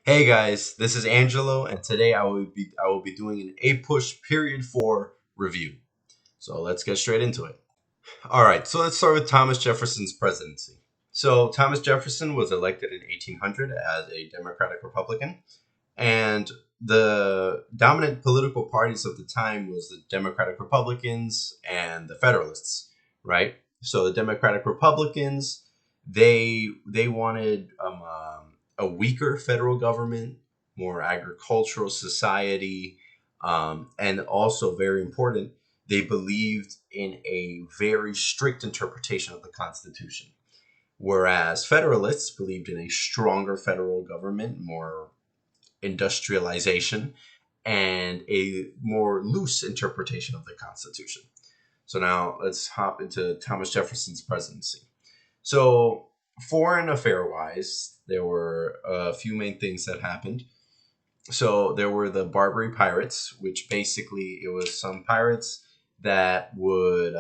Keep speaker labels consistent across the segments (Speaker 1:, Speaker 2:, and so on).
Speaker 1: Hey guys, this is Angelo, and today I will be doing an APUSH period 4 review. So let's get straight into it. All right, so let's start with Thomas Jefferson's presidency. So Thomas Jefferson was elected in 1800 as a Democratic Republican, and the dominant political parties of the time was the Democratic Republicans and the Federalists, right? So the Democratic Republicans, they wanted a weaker federal government, more agricultural society, and also very important, they believed in a very strict interpretation of the Constitution. Whereas Federalists believed in a stronger federal government, more industrialization, and a more loose interpretation of the Constitution. So now let's hop into Thomas Jefferson's presidency. So, foreign affair wise, there were a few main things that happened. So, there were the Barbary pirates, which basically it was some pirates that would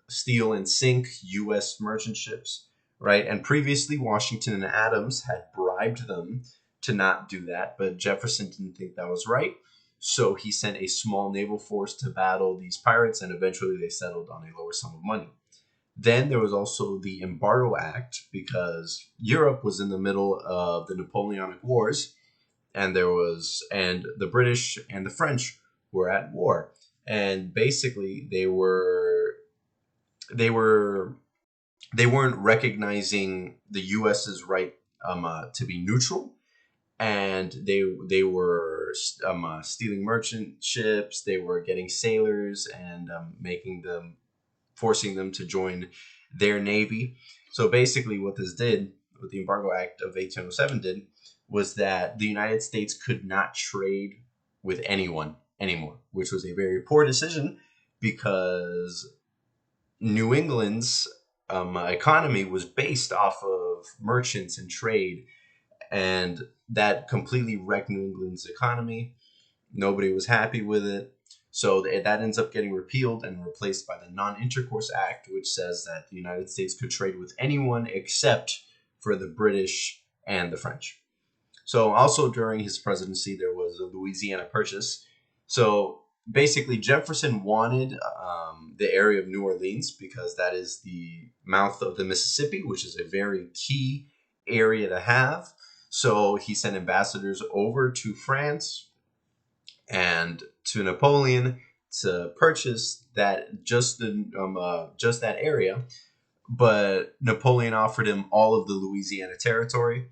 Speaker 1: steal and sink U.S. merchant ships, right? And previously, Washington and Adams had bribed them to not do that, but Jefferson didn't think that was right. So he sent a small naval force to battle these pirates, and eventually they settled on a lower sum of money. Then there was also the Embargo Act because Europe was in the middle of the Napoleonic Wars, and the British and the French were at war, and basically they weren't recognizing the U.S.'s right to be neutral, and they were stealing merchant ships. They were getting sailors and forcing them to join their navy. So basically, what the Embargo Act of 1807 did, was that the United States could not trade with anyone anymore, which was a very poor decision because New England's economy was based off of merchants and trade, and that completely wrecked New England's economy. Nobody was happy with it. So that ends up getting repealed and replaced by the Non Intercourse Act, which says that the United States could trade with anyone except for the British and the French. So, also during his presidency, there was a Louisiana Purchase. So, basically, Jefferson wanted the area of New Orleans because that is the mouth of the Mississippi, which is a very key area to have. So, he sent ambassadors over to France and to Napoleon to purchase just that area. But Napoleon offered him all of the Louisiana territory,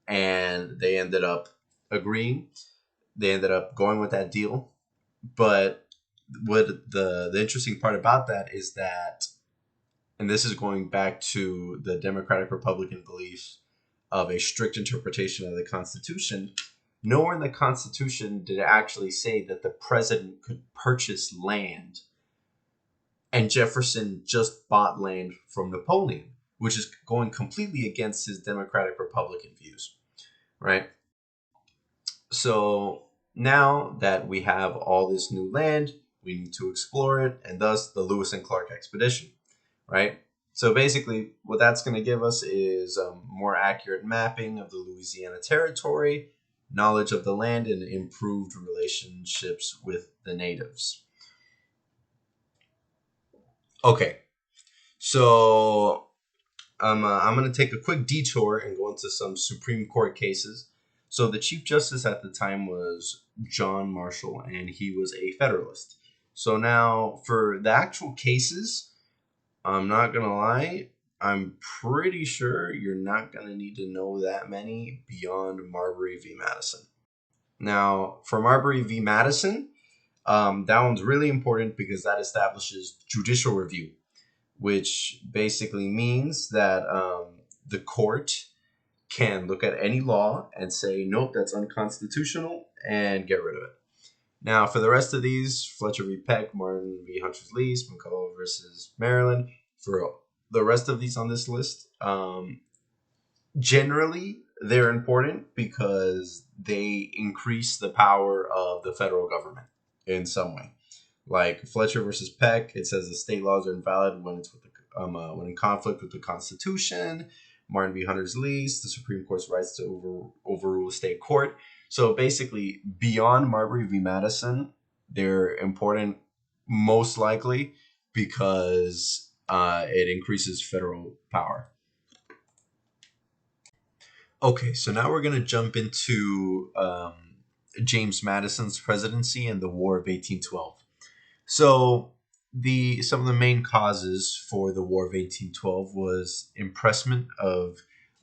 Speaker 1: and they ended up agreeing. They ended up going with that deal. But what the interesting part about that is that, and this is going back to the Democratic Republican belief of a strict interpretation of the Constitution. Nowhere in the Constitution did it actually say that the president could purchase land, and Jefferson just bought land from Napoleon, which is going completely against his Democratic Republican views, right? So now that we have all this new land, we need to explore it, and thus the Lewis and Clark expedition, right? So basically, what that's going to give us is a more accurate mapping of the Louisiana Territory, knowledge of the land, and improved relationships with the natives. Okay, so I'm going to take a quick detour and go into some Supreme Court cases. So the Chief Justice at the time was John Marshall, and he was a Federalist. So now for the actual cases, I'm not going to lie, I'm pretty sure you're not going to need to know that many beyond Marbury v. Madison. Now, for Marbury v. Madison, that one's really important because that establishes judicial review, which basically means that the court can look at any law and say, nope, that's unconstitutional, and get rid of it. Now, for the rest of these, Fletcher v. Peck, Martin v. Hunter's Lease, McCullough versus Maryland, for the rest of these on this list, generally they're important because they increase the power of the federal government in some way. Like Fletcher versus Peck, it says the state laws are invalid when it's when in conflict with the Constitution. Martin v. Hunter's lease, the Supreme Court's rights to overrule state court. So basically, beyond Marbury v. Madison, they're important most likely because it increases federal power. Okay, so now we're going to jump into James Madison's presidency and the War of 1812. So some of the main causes for the War of 1812 was impressment of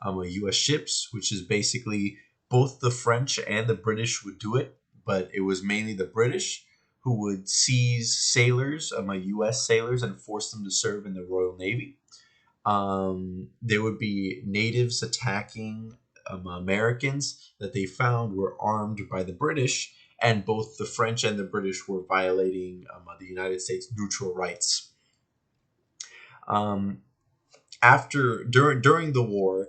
Speaker 1: U.S. ships, which is basically both the French and the British would do it, but it was mainly the British who would seize sailors, U.S. sailors, and force them to serve in the Royal Navy. There would be natives attacking Americans that they found were armed by the British, and both the French and the British were violating the United States neutral rights. During the war,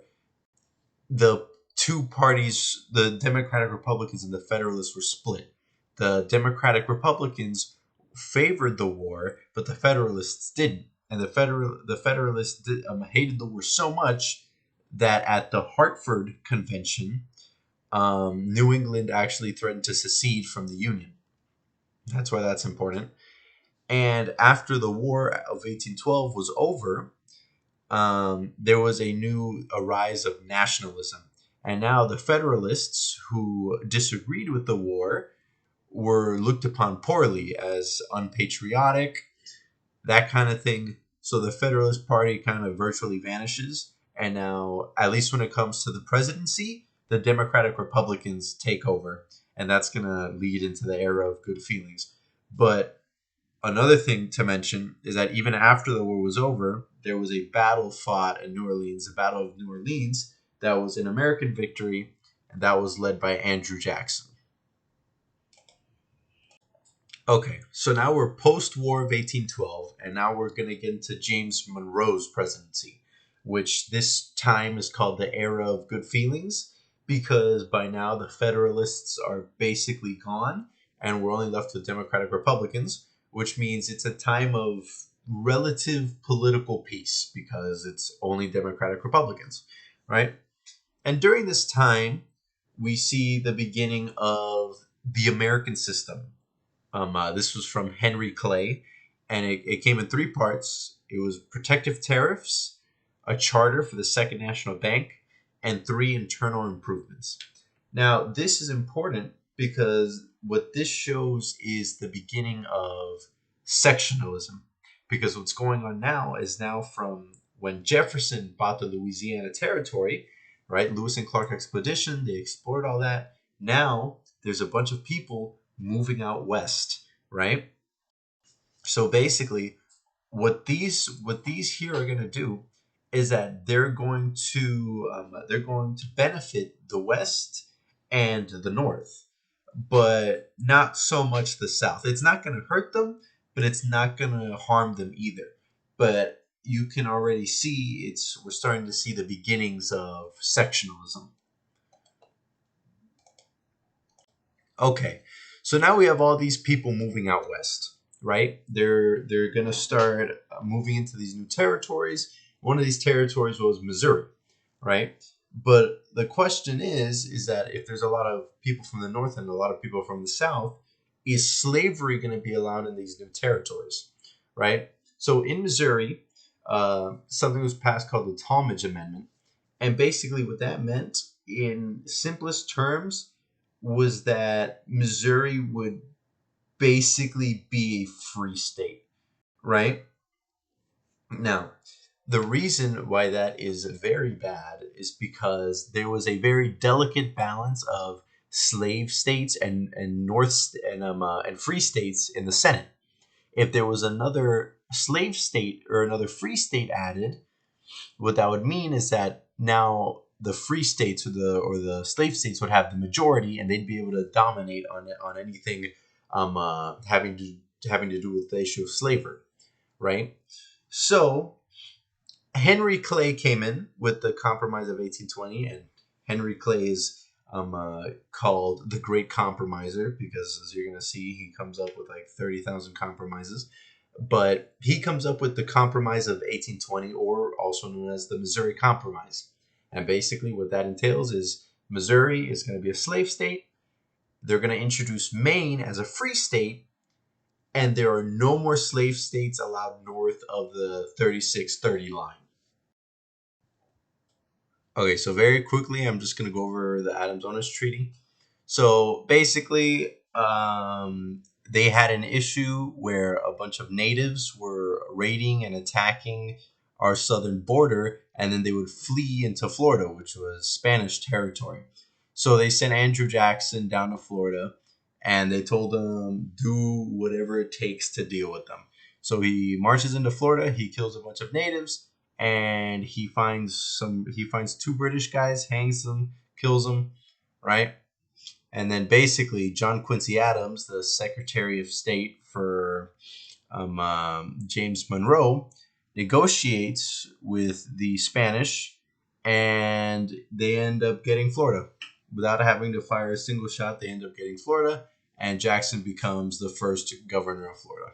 Speaker 1: the two parties, the Democratic Republicans and the Federalists, were split. The Democratic Republicans favored the war, but the Federalists didn't. And the Federalists hated the war so much that at the Hartford Convention, New England actually threatened to secede from the Union. That's why that's important. And after the War of 1812 was over, there was a rise of nationalism. And now the Federalists, who disagreed with the war, were looked upon poorly as unpatriotic, that kind of thing. So the Federalist Party kind of virtually vanishes. And now, at least when it comes to the presidency, the Democratic Republicans take over. And that's going to lead into the era of good feelings. But another thing to mention is that even after the war was over, there was a battle fought in New Orleans, the Battle of New Orleans, that was an American victory, and that was led by Andrew Jackson. Okay, so now we're post-war of 1812, and now we're going to get into James Monroe's presidency, which this time is called the era of good feelings, because by now the Federalists are basically gone, and we're only left with Democratic Republicans, which means it's a time of relative political peace, because it's only Democratic Republicans, right? And during this time, we see the beginning of the American system. This was from Henry Clay, and it came in three parts. It was protective tariffs, a charter for the Second National Bank, and 3 internal improvements. Now, this is important because what this shows is the beginning of sectionalism. Because what's going on now is now from when Jefferson bought the Louisiana Territory, right? Lewis and Clark expedition, they explored all that. Now there's a bunch of people moving out west, right? So basically, what these here are going to do is that they're going to benefit the West and the North, but not so much the South. It's not going to hurt them, but it's not going to harm them either. But you can already see we're starting to see the beginnings of sectionalism. Okay, so now we have all these people moving out west, right? They're going to start moving into these new territories. One of these territories was Missouri, right? But the question is that if there's a lot of people from the north and a lot of people from the south, is slavery going to be allowed in these new territories, right? So in Missouri, something was passed called the Talmadge Amendment, and basically what that meant, in simplest terms, was that Missouri would basically be a free state, right? Now, the reason why that is very bad is because there was a very delicate balance of slave states and free states in the Senate. If there was another slave state or another free state added, what that would mean is that now the free states or the slave states would have the majority, and they'd be able to dominate on anything having to do with the issue of slavery, right? So Henry Clay came in with the Compromise of 1820, and Henry Clay is called the Great Compromiser because, as you're going to see, he comes up with like 30,000 compromises. But he comes up with the Compromise of 1820, or also known as the Missouri Compromise. And basically, what that entails is Missouri is going to be a slave state. They're going to introduce Maine as a free state, and there are no more slave states allowed north of the 3630 line. Okay, so very quickly, I'm just going to go over the Adams-Onis Treaty. So basically, they had an issue where a bunch of natives were raiding and attacking our southern border, and then they would flee into Florida, which was Spanish territory. So they sent Andrew Jackson down to Florida, and they told him, do whatever it takes to deal with them. So he marches into Florida, he kills a bunch of natives, and he finds two British guys, hangs them, kills them, right? And then basically John Quincy Adams, the Secretary of State for James Monroe, negotiates with the Spanish, and they end up getting Florida. Without having to fire a single shot, they end up getting Florida, and Jackson becomes the first governor of Florida.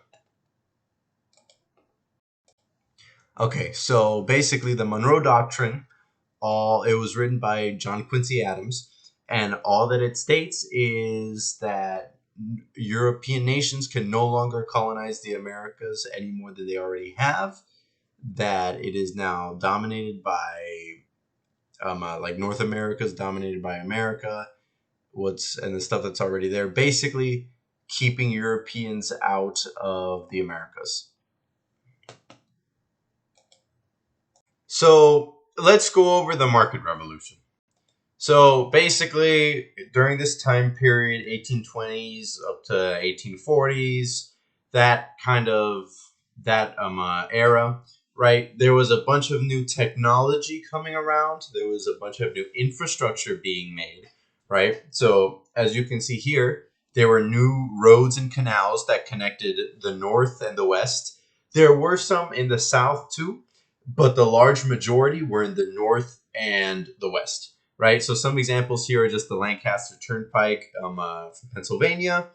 Speaker 1: Okay, so basically the Monroe Doctrine, it was written by John Quincy Adams, and all that it states is that European nations can no longer colonize the Americas any more than they already have, that it is now dominated by like North America is dominated by America, and the stuff that's already there, basically keeping Europeans out of the Americas. So let's go over the market revolution. So basically, during this time period, 1820s up to 1840s, that era, right? There was a bunch of new technology coming around. There was a bunch of new infrastructure being made, right? So as you can see here, there were new roads and canals that connected the North and the West. There were some in the South too, but the large majority were in the North and the West. Right, so some examples here are just the Lancaster Turnpike from Pennsylvania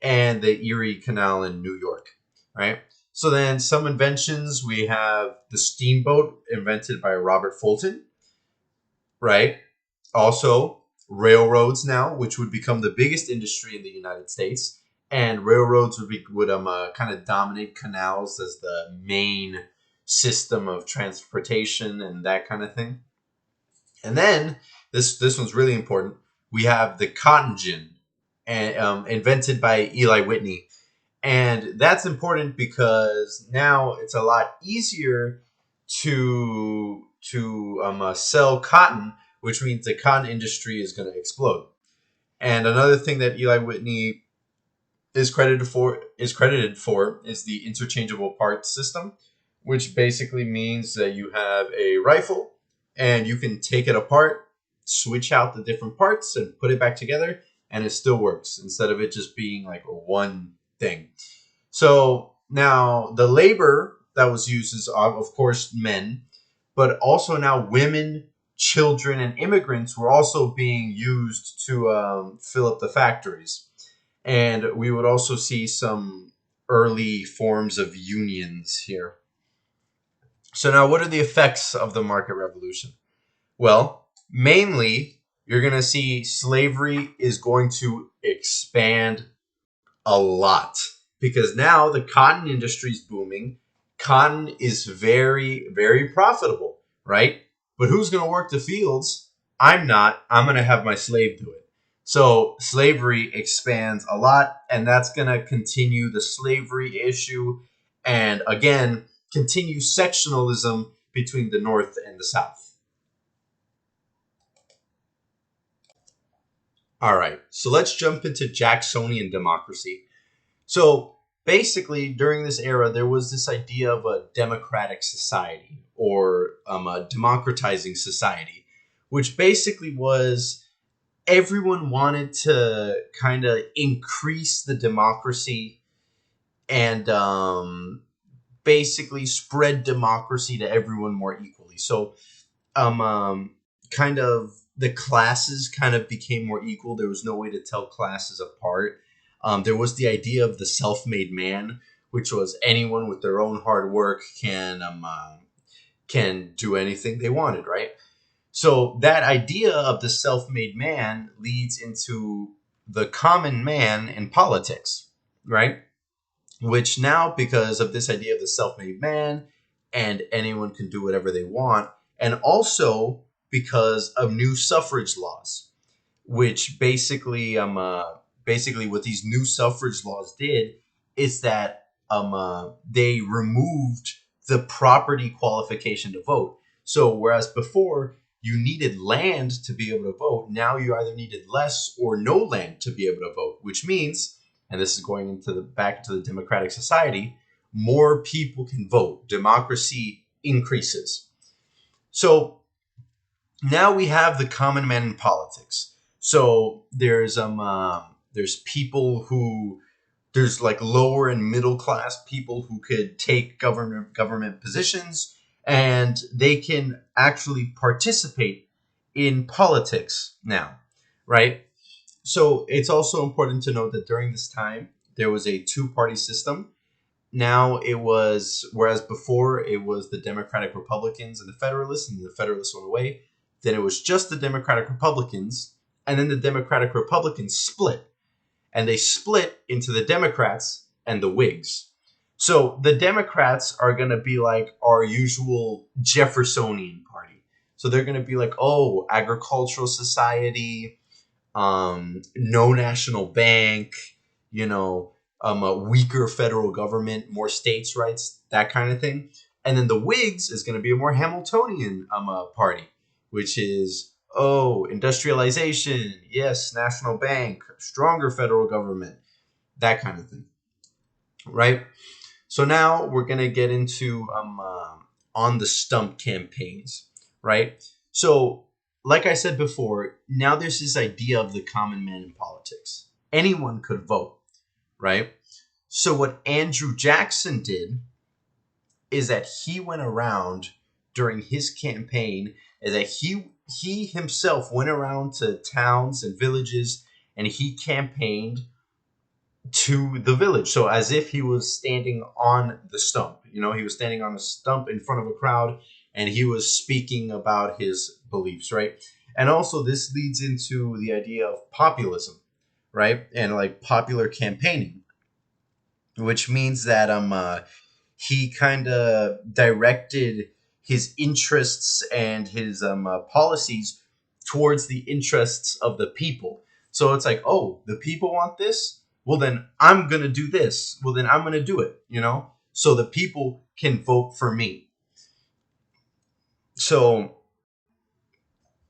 Speaker 1: and the Erie Canal in New York. Right, so then some inventions, we have the steamboat invented by Robert Fulton. Right, also railroads now, which would become the biggest industry in the United States, and railroads would kind of dominate canals as the main system of transportation and that kind of thing. And then this one's really important. We have the cotton gin, invented by Eli Whitney, and that's important because now it's a lot easier to sell cotton, which means the cotton industry is going to explode. And another thing that Eli Whitney is credited for is the interchangeable parts system, which basically means that you have a rifle and you can take it apart, switch out the different parts, and put it back together, and it still works instead of it just being like one thing. So now the labor that was used is, of course, men, but also now women, children, and immigrants were also being used to fill up the factories. And we would also see some early forms of unions here. So now, what are the effects of the market revolution? Well, mainly, you're going to see slavery is going to expand a lot because now the cotton industry is booming. Cotton is very, very profitable, right? But who's going to work the fields? I'm not. I'm going to have my slave do it. So slavery expands a lot, and that's going to continue the slavery issue and, again, continue sectionalism between the North and the South. All right, so let's jump into Jacksonian democracy. So basically, during this era, there was this idea of a democratic society or a democratizing society, which basically was everyone wanted to kind of increase the democracy and basically spread democracy to everyone more equally. So kind of the classes kind of became more equal. There was no way to tell classes apart. There was the idea of the self-made man, which was anyone with their own hard work can do anything they wanted, right? So that idea of the self-made man leads into the common man in politics, right? Which now, because of this idea of the self-made man and anyone can do whatever they want, and also because of new suffrage laws, which basically what these new suffrage laws did is that they removed the property qualification to vote. So whereas before you needed land to be able to vote, now you either needed less or no land to be able to vote, which means, and this is going into the back into the democratic society, more people can vote. Democracy increases. So now we have the common man in politics. So there's people who there's like lower and middle class people who could take government positions, and they can actually participate in politics now, right? So it's also important to note that during this time there was a two-party system. Now it was, whereas before it was the Democratic Republicans and the Federalists, and the Federalists went away. Then it was just the Democratic Republicans, and then the Democratic Republicans split, and they split into the Democrats and the Whigs. So the Democrats are going to be like our usual Jeffersonian party. So they're going to be like, oh, agricultural society, no national bank, a weaker federal government, more states' rights, that kind of thing. And then the Whigs is going to be a more Hamiltonian party, which is, oh, industrialization, yes, national bank, stronger federal government, that kind of thing, right? So now we're going to get into on the stump campaigns, right? So, like I said before, now there's this idea of the common man in politics. Anyone could vote, right? So what Andrew Jackson did is that he went around during his campaign, is that he himself went around to towns and villages, and he campaigned to the village. So as if he was standing on the stump. He was standing on a stump in front of a crowd, and he was speaking about his beliefs, right? And also this leads into the idea of populism, right? And like popular campaigning, which means that he kind of directed his interests and his policies towards the interests of the people. So it's like, oh, the people want this. Well, then I'm gonna do this. Well, then I'm gonna do it. So the people can vote for me. So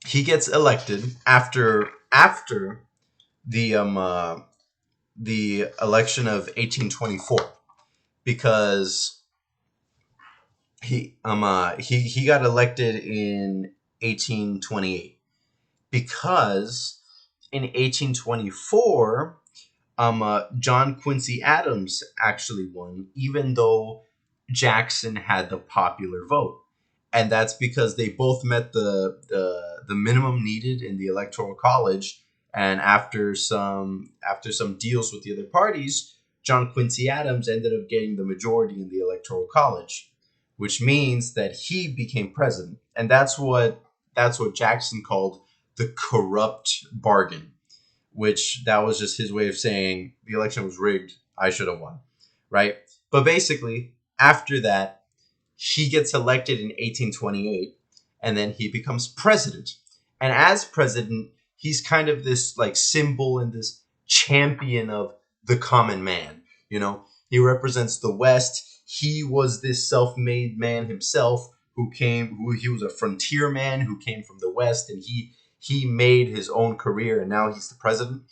Speaker 1: he gets elected after the the election of 1824, because he got elected in 1828, because in 1824 John Quincy Adams actually won, even though Jackson had the popular vote. And that's because they both met the minimum needed in the electoral college. And after some deals with the other parties, John Quincy Adams ended up getting the majority in the electoral college, which means that he became president. And that's what Jackson called the corrupt bargain, which that was just his way of saying the election was rigged. I should have won, right? But basically, after that, he gets elected in 1828, and then he becomes president. And as president, he's kind of this like symbol and this champion of the common man. He represents the West. He was this self-made man himself who he was a frontier man who came from the West, and he made his own career, and now he's the president.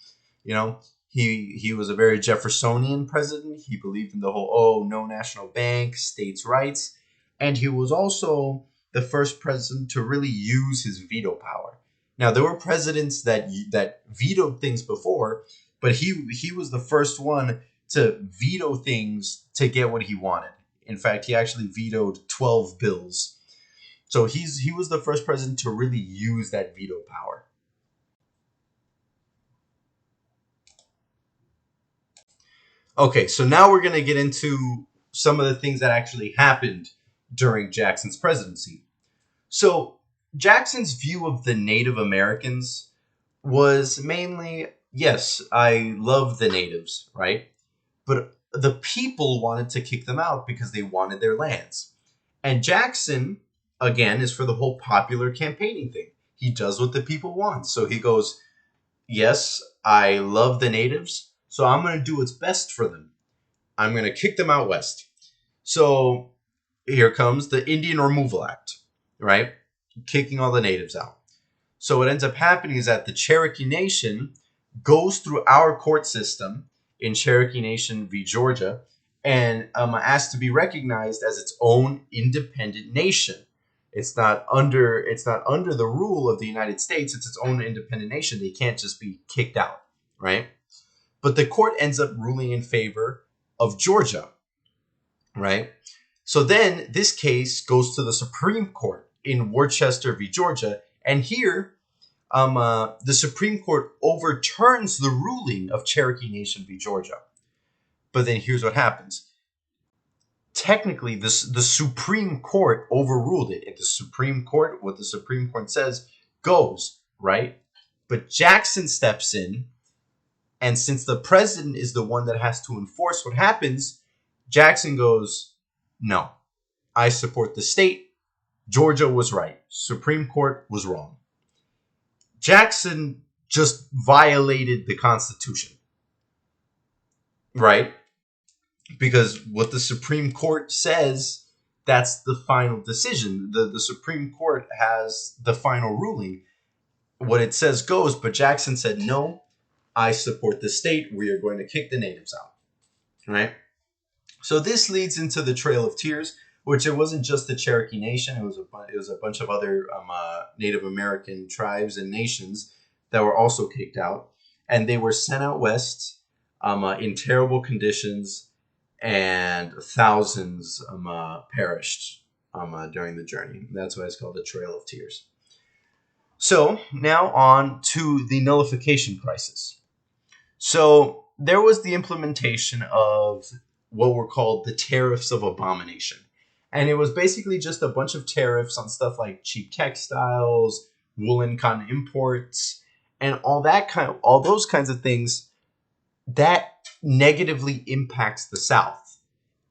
Speaker 1: You know, he was a very Jeffersonian president. He believed in the whole, oh, no national bank, states' rights, and he was also the first president to really use his veto power. Now there were presidents that vetoed things before, but he was the first one to veto things to get what he wanted. In fact, he actually vetoed 12 bills. So he was the first president to really use that veto power. Okay, so now we're going to get into some of the things that actually happened during Jackson's presidency. So Jackson's view of the Native Americans was mainly, yes, I love the natives, right? But the people wanted to kick them out because they wanted their lands. And Jackson, again, is for the whole popular campaigning thing. He does what the people want. So he goes, yes, I love the natives, so I'm going to do what's best for them. I'm going to kick them out west. So here comes the Indian Removal Act, right? Kicking all the natives out. So what ends up happening is that the Cherokee Nation goes through our court system in Cherokee Nation v. Georgia and asked to be recognized as its own independent nation. It's not under the rule of the United States. It's its own independent nation. They can't just be kicked out, right? But the court ends up ruling in favor of Georgia, right? So then this case goes to the Supreme Court in Worcester v. Georgia, and here the Supreme Court overturns the ruling of Cherokee Nation v. Georgia. But then here's what happens. Technically, the Supreme Court overruled it. If the Supreme Court, what the Supreme Court says, goes, right? But Jackson steps in, and since the president is the one that has to enforce what happens, Jackson goes, no, I support the state. Georgia was right. Supreme Court was wrong. Jackson just violated the Constitution, right? Because what the Supreme Court says, that's the final decision. The Supreme Court has the final ruling. What it says goes, but Jackson said, no, I support the state. We are going to kick the natives out, right? So this leads into the Trail of Tears, which it wasn't just the Cherokee Nation. It was a bunch of other Native American tribes and nations that were also kicked out, and they were sent out west in terrible conditions, and thousands perished during the journey. That's why it's called the Trail of Tears. So now on to the nullification crisis. So there was the implementation of what were called the tariffs of abomination. And it was basically just a bunch of tariffs on stuff like cheap textiles, woolen cotton imports, and all those kinds of things that negatively impacts the South.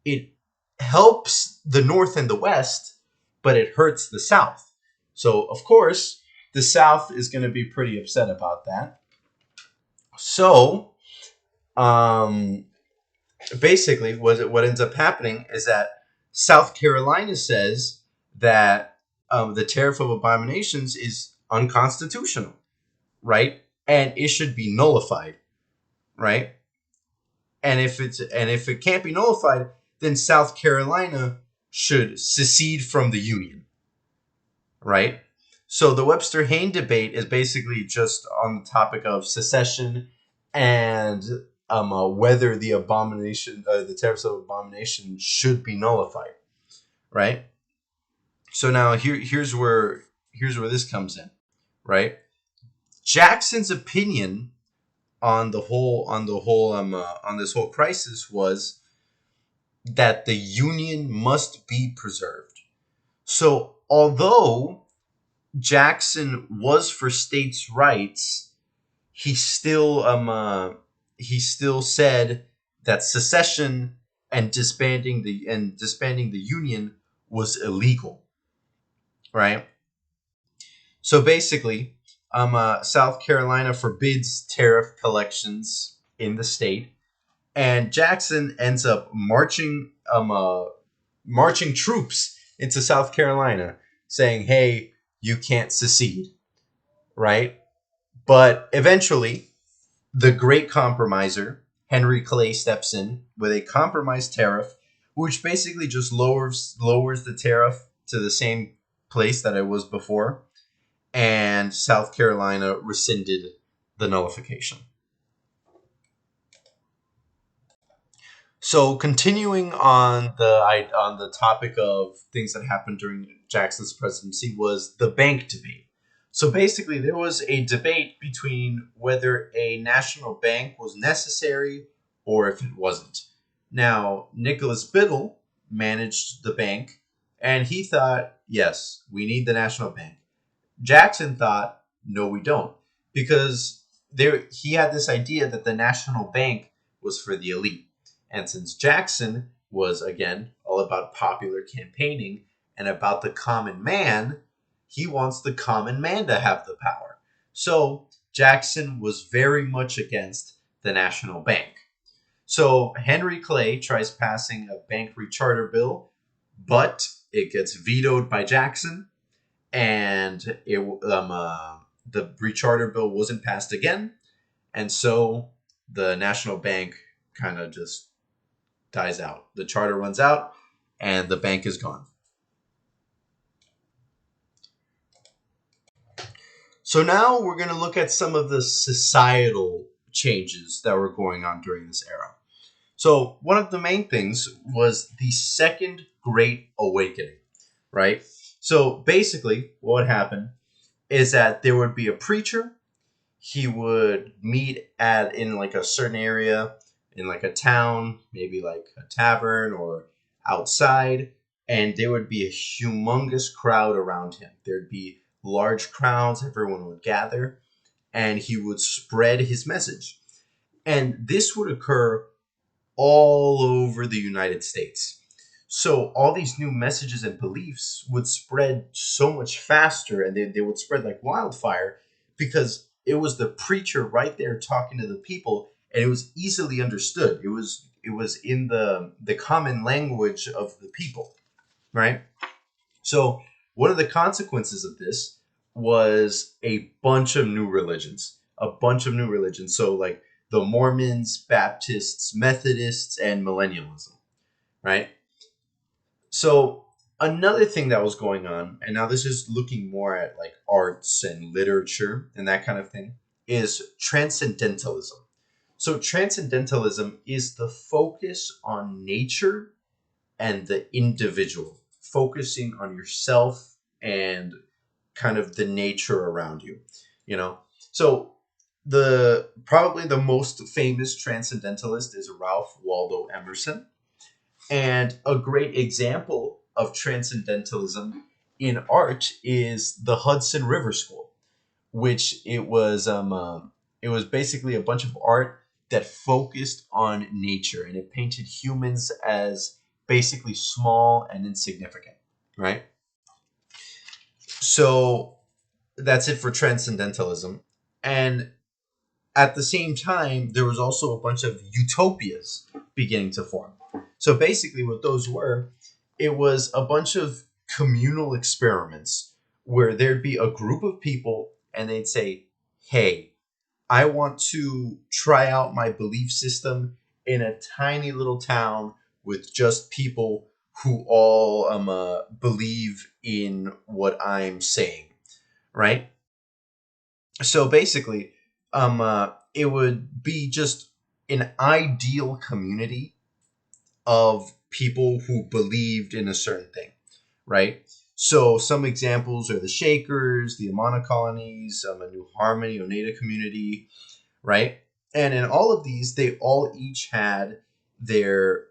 Speaker 1: It helps the North and the West, but it hurts the South. So, of course, the South is going to be pretty upset about that. So, basically, what ends up happening is that South Carolina says that the tariff of abominations is unconstitutional, right? And it should be nullified, right? And if it can't be nullified, then South Carolina should secede from the Union, right? So the Webster-Hayne debate is basically just on the topic of secession and whether the tariffs of abomination should be nullified, right? So now here's where this comes in, right? Jackson's opinion on this whole crisis was that the Union must be preserved. So although Jackson was for states' rights, he still said that secession and disbanding the Union was illegal, right? So basically, South Carolina forbids tariff collections in the state, and Jackson ends up marching troops into South Carolina, saying, "Hey, you can't secede," right? But eventually, the great compromiser, Henry Clay, steps in with a compromise tariff, which basically just lowers the tariff to the same place that it was before, and South Carolina rescinded the nullification. So continuing on the topic of things that happened during Jackson's presidency was the bank debate. So basically, there was a debate between whether a national bank was necessary or if it wasn't. Now, Nicholas Biddle managed the bank, and he thought, yes, we need the national bank. Jackson thought, no, we don't, because he had this idea that the national bank was for the elite. And since Jackson was, again, all about popular campaigning and about the common man, he wants the common man to have the power. So Jackson was very much against the national bank. So Henry Clay tries passing a bank recharter bill, but it gets vetoed by Jackson, and the recharter bill wasn't passed again, and so the national bank kind of just dies out. The charter runs out, and the bank is gone. So now we're going to look at some of the societal changes that were going on during this era. So one of the main things was the Second Great Awakening, right? So basically, what happened is that there would be a preacher. He would meet in like a certain area, in like a town, maybe like a tavern or outside, and there would be a humongous crowd around him. There'd be large crowds, everyone would gather, and he would spread his message. And this would occur all over the United States. So all these new messages and beliefs would spread so much faster, and they would spread like wildfire, because it was the preacher right there talking to the people, and it was easily understood. It was in the common language of the people, right? So one of the consequences of this was a bunch of new religions, a bunch of new religions. So like the Mormons, Baptists, Methodists, and millennialism, right? So another thing that was going on, and now this is looking more at like arts and literature and that kind of thing, is transcendentalism. So transcendentalism is the focus on nature and the individual, focusing on yourself and kind of the nature around you, you know. So the probably the most famous transcendentalist is Ralph Waldo Emerson, and a great example of transcendentalism in art is the Hudson River School, which it was basically a bunch of art that focused on nature, and it painted humans as basically small and insignificant, right? So that's it for transcendentalism. And at the same time, there was also a bunch of utopias beginning to form. So basically, what those were, it was a bunch of communal experiments where there'd be a group of people and they'd say, hey, I want to try out my belief system in a tiny little town with just people who all believe in what I'm saying, right? So basically, it would be just an ideal community of people who believed in a certain thing, right? So some examples are the Shakers, the Amana colonies, a New Harmony, Oneida community, right? And in all of these, they all each had their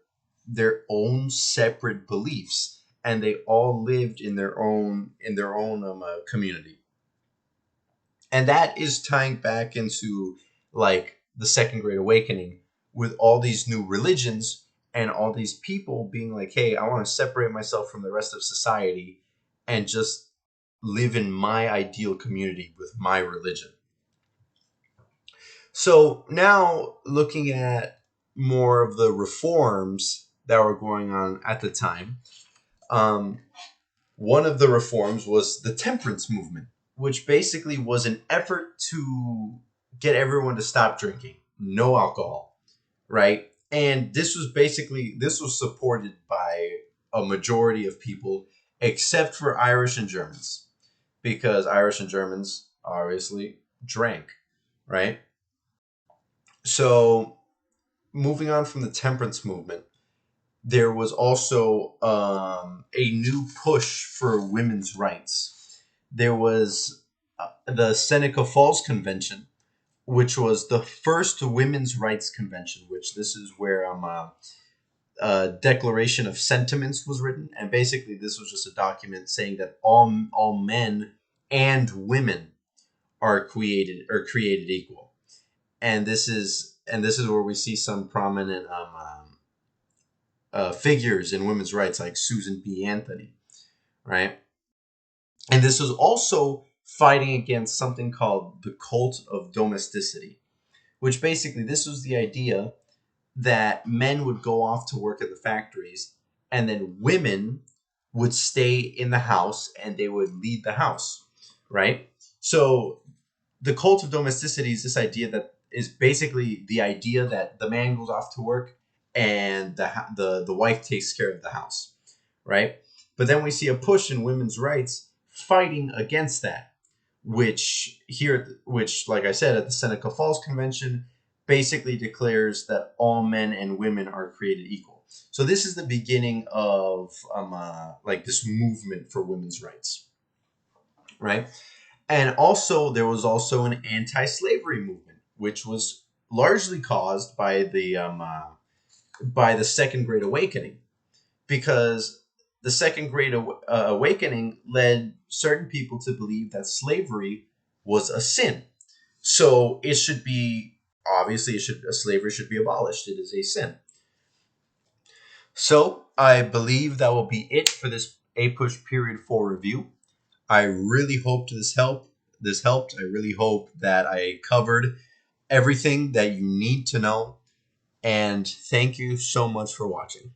Speaker 1: their own separate beliefs, and they all lived in their own community. And that is tying back into like the Second Great Awakening, with all these new religions and all these people being like, hey, I want to separate myself from the rest of society and just live in my ideal community with my religion. So now looking at more of the reforms that were going on at the time, um, one of the reforms was the temperance movement, which basically was an effort to get everyone to stop drinking, no alcohol, right? And this was supported by a majority of people, except for Irish and Germans, because Irish and Germans obviously drank, right? So moving on from the temperance movement, there was also a new push for women's rights. There was the Seneca Falls Convention, which was the first women's rights convention, which this is where Declaration of Sentiments was written. And basically, this was just a document saying that all men and women are created equal. And this is where we see some prominent figures in women's rights like Susan B. Anthony, right? And this was also fighting against something called the cult of domesticity, which basically this was the idea that men would go off to work at the factories and then women would stay in the house and they would lead the house, right? So the cult of domesticity is this idea that is basically the idea that the man goes off to work and the wife takes care of the house, right? But then we see a push in women's rights fighting against that, which like I said at the Seneca Falls Convention basically declares that all men and women are created equal. So this is the beginning of like this movement for women's rights, right? And also, there was also an anti-slavery movement, which was largely caused by the Second Great Awakening, because the Second Great Awakening led certain people to believe that slavery was a sin. So it should be obviously slavery should be abolished. It is a sin. So I believe that will be it for this APUSH period 4 review. I really hoped this helped. I really hope that I covered everything that you need to know. And thank you so much for watching.